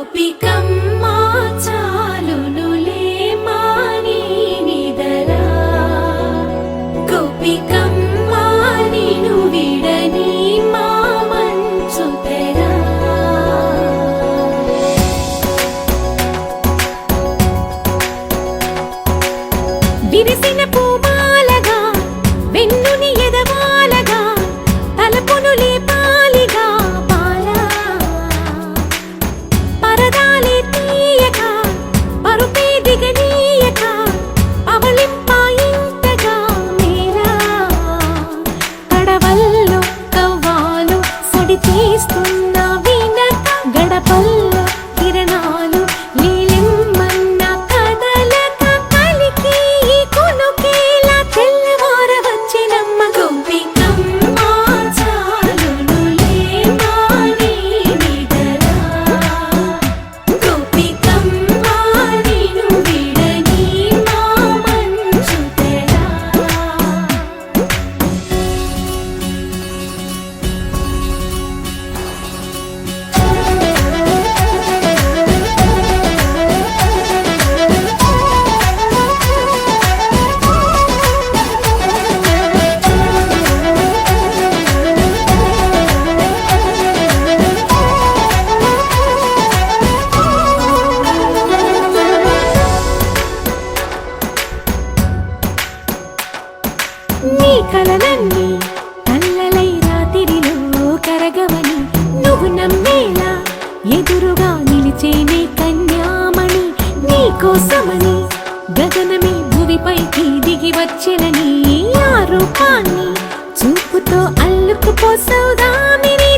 గోపికమ్మ చాలునులే మాని నిదరా గోపికమ్మ నిను విడని మా మంచు తెరా విరిసిన పూమాలగా వెన్నుని ఎదవాలగా తలపును లేపాలిగా బాలా పరదాలే తీయక పరుపే దిగనీయక అవలింపాయింతగా మేరా కడవల్లో కవ్వాలు సడి చేస్తున్న వినక గడపల్లో కిరణాలు నీలిమ్మన్న కదలక కలికి కొనుకేలా తెల్లవార వచ్చినమ్మ గోపికమ్మ చాలునులే మాని నిదరా గోపికమ్మ నిను విడని మా మంచు తెరా నీ కలలన్నీ కల్లలై రాత్రిలో కరగవని నువ్వు నమ్మేలా ఎదురుగా నిలిచేనే కన్యామణి నీ కోసమని గగనమే భువిపైకి దిగి వచ్చెనని ఆ రూపాన్ని చూపుతో అల్లుకుపోసౌదామిని